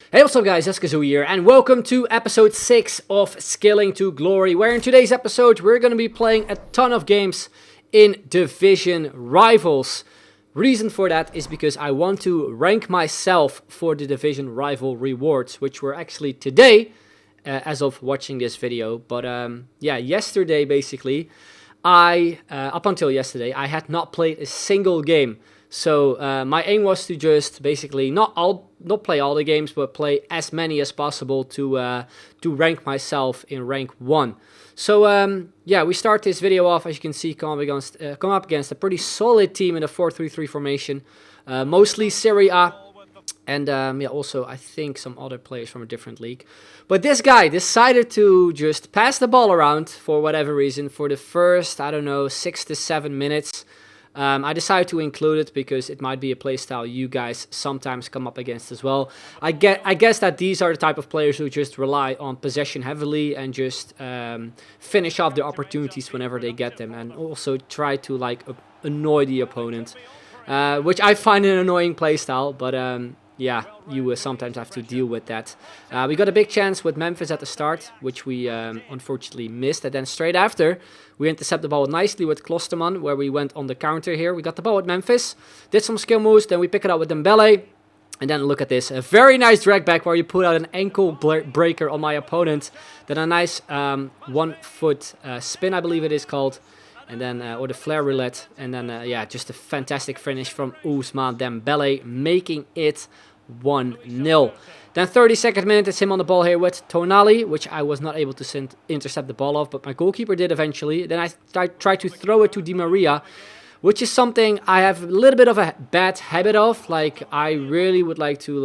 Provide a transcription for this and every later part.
Hey, what's up guys, 𝐻𝐤𝐤 here, and welcome to episode 6 of Scaling to Glory, where in today's episode we're going to be playing a ton of games in Division Rivals. Reason for that is because I want to rank myself for the Division Rival rewards, which were actually today, as of watching this video. But yesterday basically, up until yesterday, I had not played a single game. So my aim was to just basically not play all the games, but play as many as possible to rank myself in rank 1. So we start this video off, as you can see, come up against a pretty solid team in a 4-3-3 formation, mostly Serie A, and also I think some other players from a different league. But this guy decided to just pass the ball around for whatever reason for the first, I don't know, 6 to 7 minutes. I decided to include it because it might be a playstyle you guys sometimes come up against as well. I guess that these are the type of players who just rely on possession heavily and just finish off their opportunities whenever they get them, and also try to annoy the opponent, which I find an annoying playstyle, but you sometimes have to deal with that. We got a big chance with Memphis at the start, which we unfortunately missed. And then straight after, we intercept the ball nicely with 𝐋𝐤𝐤𝐤, where we went on the counter here. We got the ball with Memphis, did some skill moves, then we pick it up with Dembele. And then look at this, a very nice drag back where you put out an ankle breaker on my opponent. Then a nice 1 foot spin, I believe it is called. And then, or the flare roulette. And then, just a fantastic finish from Ousmane Dembele, making it 1-0. Then 32nd minute, it's him on the ball here with Tonali, which I was not able to intercept the ball off, but my goalkeeper did eventually. Then I tried to throw it to Di Maria, which is something I have a little bit of a bad habit of. Like, I really would like to,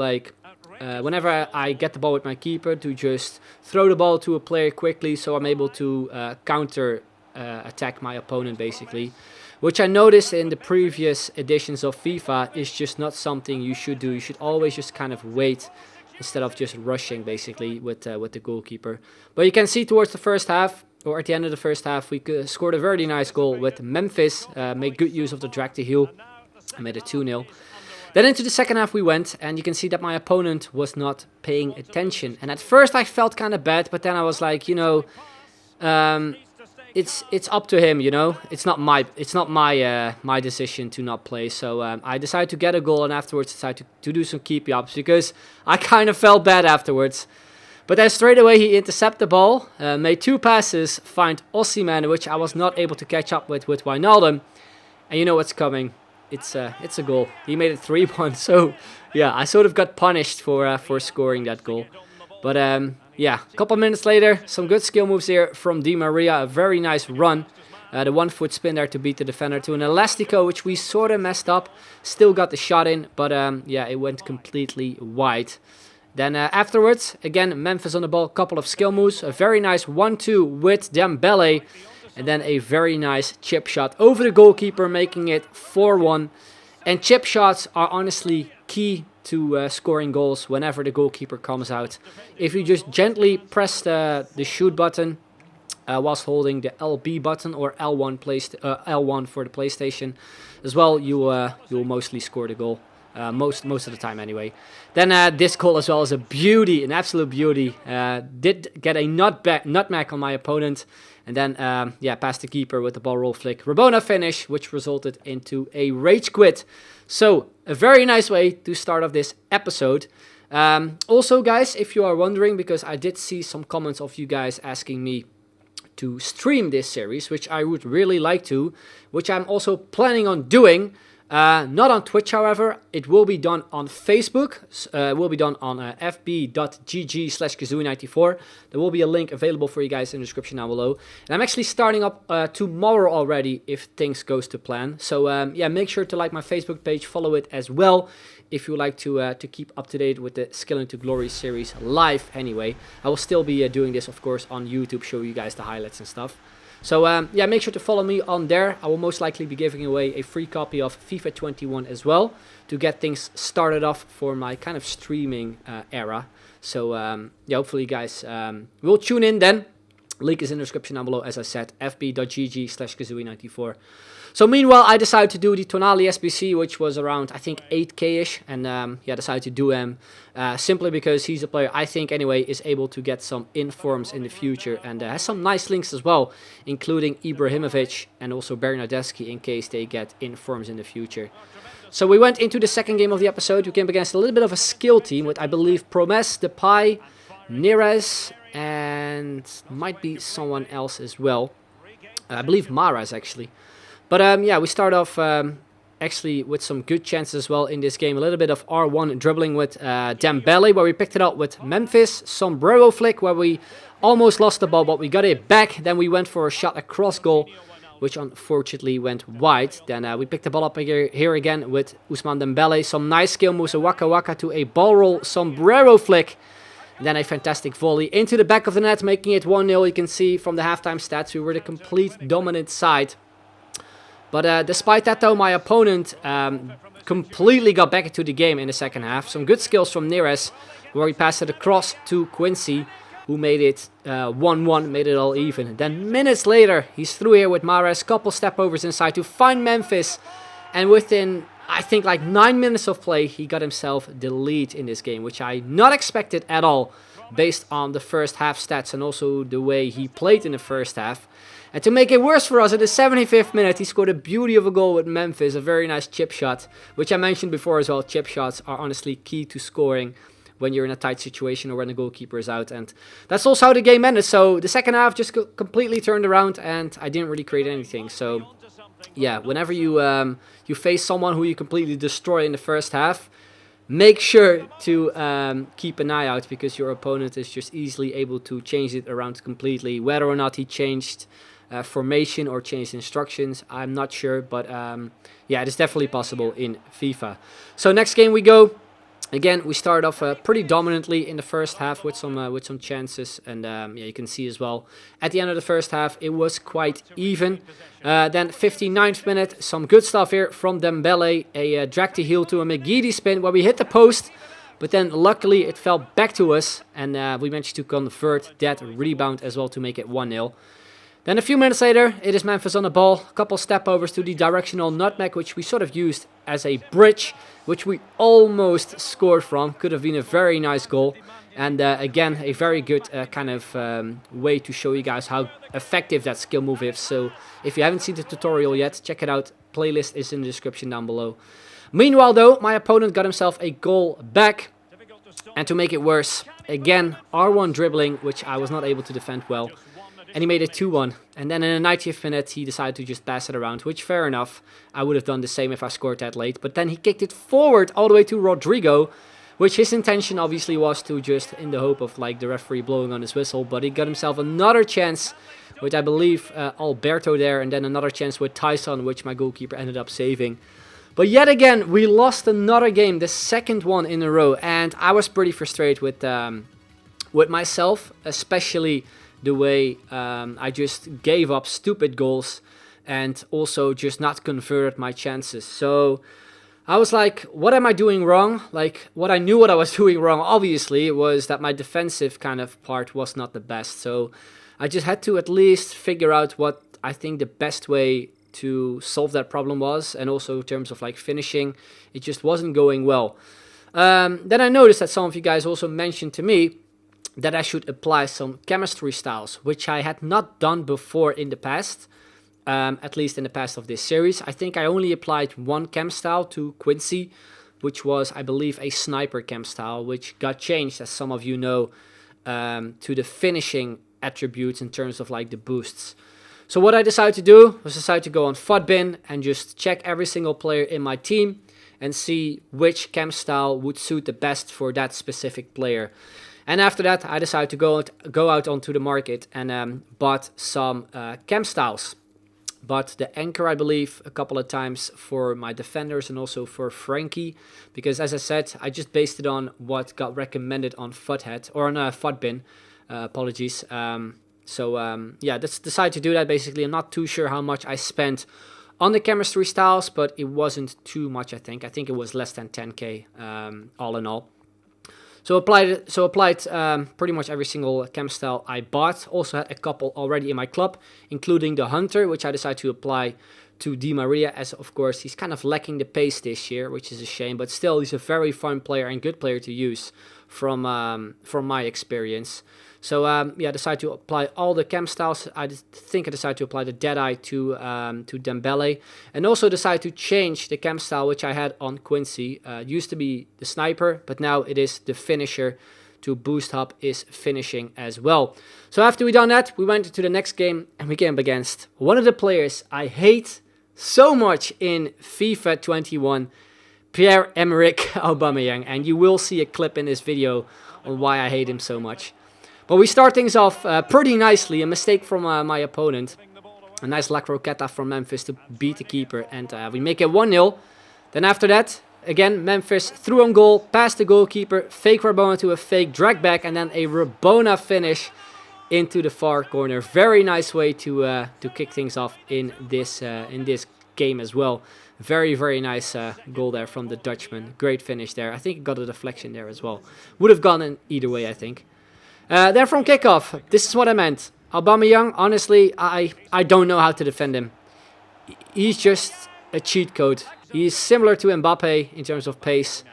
whenever I get the ball with my keeper, to just throw the ball to a player quickly so I'm able to counter attack my opponent basically, which I noticed in the previous editions of FIFA is just not something you should do. You should always just kind of wait instead of just rushing basically with the goalkeeper. But you can see towards the first half, or at the end of the first half, we scored a very nice goal with Memphis, made good use of the drag to heel and made it 2-0. Then into the second half we went, and you can see that my opponent was not paying attention. And at first I felt kind of bad, but then I was like, it's up to him, It's not my decision to not play. So I decided to get a goal, and afterwards decided to do some keepy-ups because I kind of felt bad afterwards. But then straight away he intercepted the ball, made 2 passes, find 𝐻𝐤𝐤𝐤, which I was not able to catch up with Wijnaldum. And you know what's coming. It's a goal. He made it 3-1. So yeah, I sort of got punished for scoring that goal. But a couple minutes later, some good skill moves here from Di Maria. A very nice run. The 1 foot spin there to beat the defender to an elastico, which we sort of messed up. Still got the shot in, but it went completely wide. Then afterwards, again, Memphis on the ball. Couple of skill moves. A very nice 1-2 with Dembele. And then a very nice chip shot over the goalkeeper, making it 4-1. And chip shots are honestly key to scoring goals whenever the goalkeeper comes out. If you just gently press the shoot button whilst holding the LB button, or L1 for the PlayStation as well, you will mostly score the goal. Most of the time anyway. Then this goal as well is a beauty, an absolute beauty. Did get a nutmeg on my opponent. And then, past the keeper with the ball roll flick. Rabona finish, which resulted into a rage quit. So, a very nice way to start off this episode. Also, guys, if you are wondering, because I did see some comments of you guys asking me to stream this series, which I would really like to, which I'm also planning on doing. Not on Twitch, however. It will be done on Facebook. It will be done on fb.gg/𝐋𝐤𝐤𝐤94. There will be a link available for you guys in the description down below. And I'm actually starting up tomorrow already if things goes to plan. So make sure to like my Facebook page, follow it as well if you would like to keep up to date with the Scaling to Glory series live anyway. I will still be doing this, of course, on YouTube, show you guys the highlights and stuff. So make sure to follow me on there. I will most likely be giving away a free copy of FIFA 21 as well to get things started off for my kind of streaming era. So hopefully you guys will tune in then. Link is in the description down below, as I said, fb.gg/𝐋𝐢𝐤𝐞94. So meanwhile, I decided to do the Tonali SBC, which was around, I think, 8k-ish. And yeah, decided to do him simply because he's a player I think, anyway, is able to get some informs in the future. And has some nice links as well, including 𝐻𝐵𝐲𝐻 and also Bernardeschi in case they get informs in the future. So we went into the second game of the episode. We came against a little bit of a skill team with, I believe, Promes, Depay, Neres, and might be someone else as well. I believe Mahrez, actually. But yeah, we start off actually with some good chances as well in this game. A little bit of R1 dribbling with Dembele, where we picked it up with Memphis. Sombrero flick, where we almost lost the ball, but we got it back. Then we went for a shot across goal, which unfortunately went wide. Then we picked the ball up here again with Ousmane Dembele. Some nice skill moves, a Waka Waka to a ball roll, Sombrero flick. And then a fantastic volley into the back of the net, making it 1-0. You can see from the halftime stats, we were the complete dominant side. But despite that, though, my opponent completely got back into the game in the second half. Some good skills from Neres, where he passed it across to 𝐷𝐿𝐻, who made it 1-1, made it all even. Then minutes later, he's through here with Mahrez, couple step overs inside to find Memphis. And within, I think, like 9 minutes of play, he got himself the lead in this game, which I not expected at all, based on the first half stats and also the way he played in the first half. And to make it worse for us, at the 75th minute, he scored a beauty of a goal with Memphis, a very nice chip shot, which I mentioned before as well. Chip shots are honestly key to scoring when you're in a tight situation or when the goalkeeper is out. And that's also how the game ended. So the second half just completely turned around and I didn't really create anything. So yeah, whenever you you face someone who you completely destroy in the first half, make sure to keep an eye out, because your opponent is just easily able to change it around completely. Whether or not he changed formation or changed instructions, I'm not sure, but yeah, it is definitely possible in FIFA. So next game we go. Again, we start off pretty dominantly in the first half with some chances, and yeah, you can see as well at the end of the first half it was quite even. Then 59th minute, some good stuff here from Dembele, a drag to heel to a McGeady spin where we hit the post, but then luckily it fell back to us, and we managed to convert that rebound as well to make it 1-0. Then a few minutes later, it is Memphis on the ball. A couple step overs to the directional nutmeg, which we sort of used as a bridge, which we almost scored from. Could have been a very nice goal. And again, a very good kind of way to show you guys how effective that skill move is. So if you haven't seen the tutorial yet, check it out. Playlist is in the description down below. Meanwhile, though, my opponent got himself a goal back. And to make it worse, again, R1 dribbling, which I was not able to defend well. And he made it 2-1. And then in the 90th minute, he decided to just pass it around, which fair enough. I would have done the same if I scored that late. But then he kicked it forward all the way to Rodrigo, which his intention obviously was to just, in the hope of like the referee blowing on his whistle. But he got himself another chance with, I believe, Alberto there. And then another chance with Tyson, which my goalkeeper ended up saving. But yet again, we lost another game, the second one in a row. And I was pretty frustrated with myself, especially the way I just gave up stupid goals and also just not converted my chances. So I was like, what am I doing wrong? Like, what I knew what I was doing wrong, obviously, was that my defensive kind of part was not the best. So I just had to at least figure out what I think the best way to solve that problem was. And also in terms of like finishing, it just wasn't going well. Then I noticed that some of you guys also mentioned to me that I should apply some chemistry styles, which I had not done before in the past, at least in the past of this series. I think I only applied one chem style to 𝐻𝐤𝐤𝐞, which was, I believe, a sniper chem style, which got changed, as some of you know, to the finishing attributes in terms of like the boosts. So what I decided to do was to go on FUTBin and just check every single player in my team and see which chem style would suit the best for that specific player. And after that, I decided to go out onto the market and bought some chem styles. Bought the Anchor, I believe, a couple of times for my defenders and also for Frankie. Because as I said, I just based it on what got recommended on FUTHead, or on FUTBin, apologies. Yeah, decided to do that basically. I'm not too sure how much I spent on the chemistry styles, but it wasn't too much, I think. I think it was less than 10k all in all. So applied pretty much every single chem style I bought. Also had a couple already in my club, including the Hunter, which I decided to apply to Di Maria, as of course he's kind of lacking the pace this year, which is a shame. But still, he's a very fun player and good player to use from my experience. So yeah, I decided to apply all the chem styles. I think I decided to apply the Deadeye to Dembele, and also decided to change the chem style which I had on Quincy. It used to be the sniper, but now it is the finisher. To boost up is finishing as well. So after we done that, we went to the next game and we came up against one of the players I hate so much in FIFA 21, Pierre-Emerick Aubameyang, and you will see a clip in this video on why I hate him so much. But we start things off pretty nicely. A mistake from my opponent. A nice La Croqueta from Memphis to beat the keeper. And we make it 1-0. Then after that, again, Memphis through on goal, past the goalkeeper, fake Rabona to a fake drag back, and then a Rabona finish into the far corner. Very nice way to kick things off in this game as well. Very, very nice goal there from the Dutchman. Great finish there. I think it got a deflection there as well. Would have gone in either way, I think. Then from kickoff, this is what I meant. Aubameyang, honestly, I don't know how to defend him. He's just a cheat code. He's similar to Mbappe in terms of pace,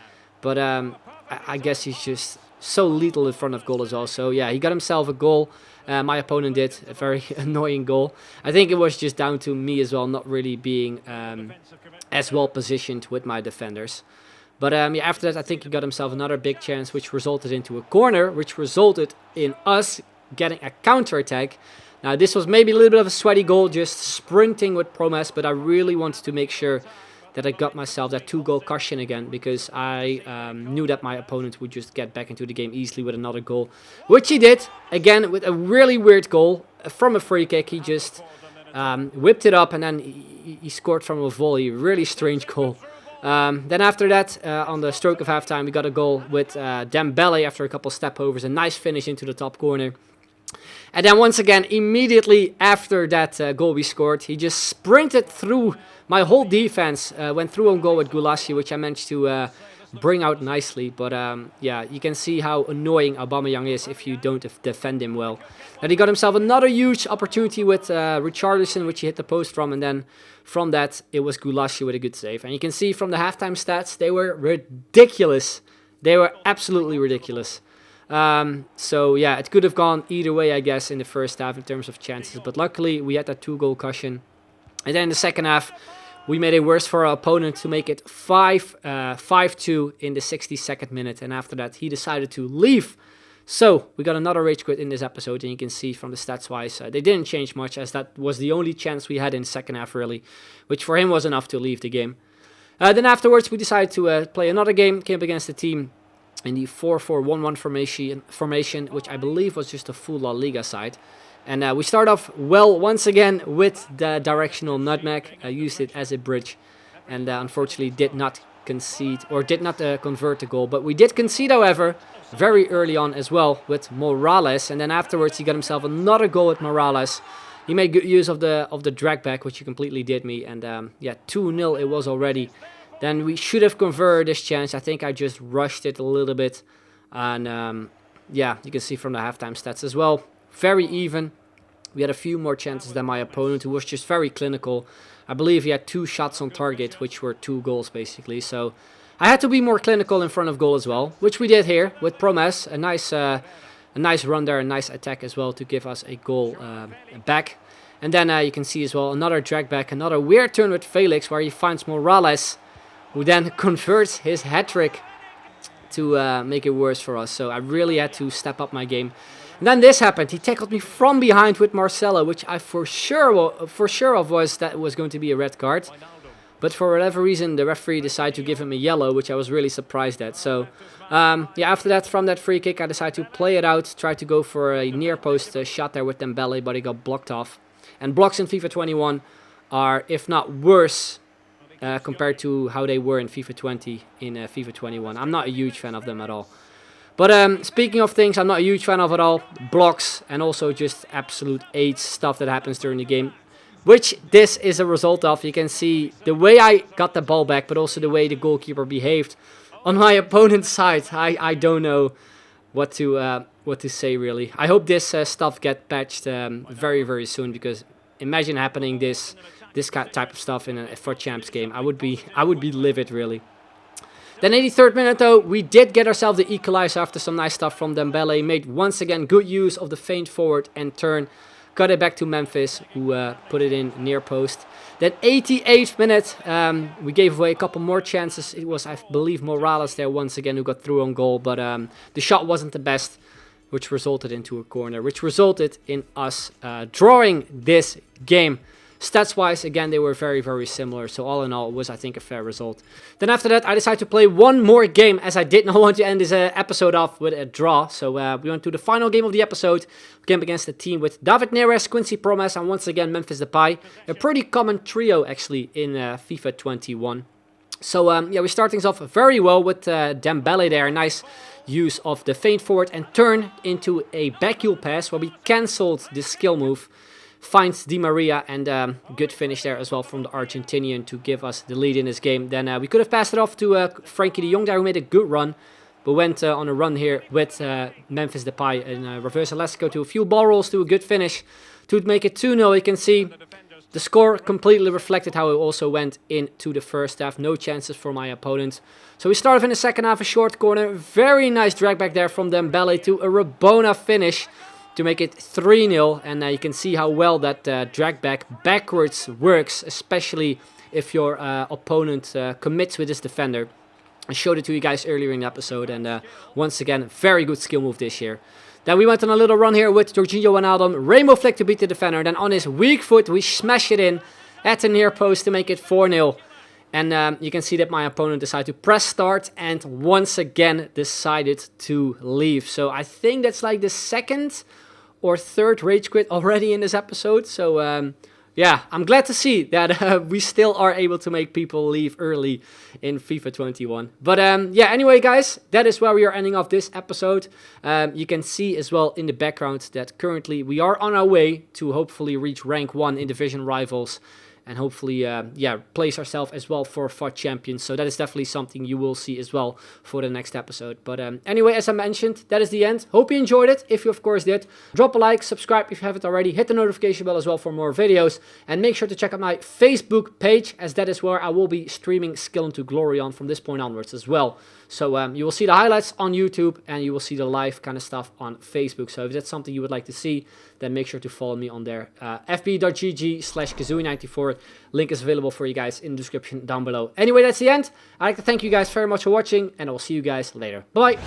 but I guess he's just so lethal in front of goal as well. So yeah, he got himself a goal. My opponent did, a very annoying goal. I think it was just down to me as well, not really being as well positioned with my defenders. But yeah, after that, I think he got himself another big chance, which resulted into a corner, which resulted in us getting a counter-attack. Now, this was maybe a little bit of a sweaty goal, just sprinting with Promes, but I really wanted to make sure that I got myself that 2-goal cushion again, because I knew that my opponent would just get back into the game easily with another goal, which he did, again, with a really weird goal from a free kick. He just whipped it up, and then he scored from a volley. Really strange goal. Then after that, on the stroke of halftime, we got a goal with Dembele after a couple step overs. A nice finish into the top corner. And then once again, immediately after that goal we scored, he just sprinted through my whole defense. Went through on goal with 𝐻𝐤𝐤𝐞, which I managed to bring out nicely. But yeah, you can see how annoying Aubameyang is if you don't defend him well. And he got himself another huge opportunity with Richarlison, which he hit the post from. And then from that, it was 𝐻𝐤𝐤𝐞 with a good save. And you can see from the halftime stats, they were ridiculous. They were absolutely ridiculous. So yeah, it could have gone either way, I guess, in the first half in terms of chances. But luckily, we had that 2-goal cushion. And then in the second half, we made it worse for our opponent to make it 5-2 in the 62nd minute. And after that, he decided to leave. So we got another rage quit in this episode. And you can see from the stats-wise, they didn't change much, as that was the only chance we had in the second half, really. Which for him was enough to leave the game. Then afterwards, we decided to play another game. Came up against the team in the 4-4-1-1 formation, which I believe was just a full La Liga side. And we start off well once again with the directional nutmeg. I used it as a bridge, and unfortunately did not concede, or did not convert the goal. But we did concede, however, very early on as well with Morales. And then afterwards he got himself another goal with Morales. He made good use of the drag back, which he completely did me. And yeah, 2-0 it was already. Then we should have converted this chance. I think I just rushed it a little bit. And yeah, you can see from the halftime stats as well. Very even. We had a few more chances than my opponent, who was just very clinical. I believe he had 2 shots on target, which were 2 goals basically. So I had to be more clinical in front of goal as well, which we did here with Promes. A nice run there, a nice attack as well to give us a goal back. And then you can see as well another drag back, another weird turn with Felix, where he finds Morales, who then converts his hat-trick to make it worse for us. So I really had to step up my game. And then this happened. He tackled me from behind with Marcelo, which I for sure was that was going to be a red card. But for whatever reason, the referee decided to give him a yellow, which I was really surprised at. So yeah, after that, from that free kick, I decided to play it out, try to go for a near post shot there with Dembele, but he got blocked off. And blocks in FIFA 21 are, if not worse, compared to how they were in FIFA 20 in FIFA 21. I'm not a huge fan of them at all. But speaking of things I'm not a huge fan of at all, blocks and also just absolute AIDS stuff that happens during the game, which this is a result of. You can see the way I got the ball back, but also the way the goalkeeper behaved on my opponent's side. I don't know what to say really. I hope this stuff get patched very, very soon, because imagine happening this type of stuff in a FUT Champs game. I would be livid really. Then 83rd minute though, we did get ourselves the equalizer after some nice stuff from Dembele. Made once again good use of the feint forward and turn. Got it back to Memphis, who put it in near post. Then 88th minute, we gave away a couple more chances. It was, I believe, Morales there once again who got through on goal. But the shot wasn't the best, which resulted into a corner, which resulted in us drawing this game. Stats-wise, again, they were very, very similar. So all in all, it was, I think, a fair result. Then after that, I decided to play one more game, as I did not want to end this episode off with a draw. So we went to the final game of the episode, game against a team with David Neres, Quincy Promes, and once again, Memphis Depay. A pretty common trio, actually, in FIFA 21. So, yeah, we start things off very well with Dembele there. Nice use of the feint forward and turn into a backheel pass, where we cancelled the skill move. Finds Di Maria, and good finish there as well from the Argentinian to give us the lead in this game. Then we could have passed it off to Frankie de Jong there, who made a good run, but went on a run here with Memphis Depay in reverse. And let's go to a few ball rolls to a good finish to make it 2-0. You can see the score completely reflected how it also went into the first half. No chances for my opponent. So we start off in the second half, a short corner. Very nice drag back there from Dembele to a Rabona finish to make it 3-0, and you can see how well that drag back backwards works, especially if your opponent commits with this defender. I showed it to you guys earlier in the episode, and once again, very good skill move this year. Then we went on a little run here with Jorginho Wijnaldum, rainbow flick to beat the defender, then on his weak foot we smash it in at the near post to make it 4-0. And you can see that my opponent decided to press start and once again decided to leave. So I think that's like the second or third rage quit already in this episode. So yeah, I'm glad to see that we still are able to make people leave early in FIFA 21. But yeah, anyway guys, that is where we are ending off this episode. You can see as well in the background that currently we are on our way to hopefully reach rank 1 in Division Rivals. And hopefully, yeah, place ourselves as well for FUT Champions. So that is definitely something you will see as well for the next episode. But anyway, as I mentioned, that is the end. Hope you enjoyed it. If you, of course, did, drop a like, subscribe if you haven't already. Hit the notification bell as well for more videos. And make sure to check out my Facebook page, as that is where I will be streaming Skill into Glory on from this point onwards as well. So you will see the highlights on YouTube, and you will see the live kind of stuff on Facebook. So if that's something you would like to see, then make sure to follow me on there. fb.gg/𝐋𝐢𝐤𝐞. Link is available for you guys in the description down below. Anyway, that's the end. I'd like to thank you guys very much for watching, and I will see you guys later. Bye.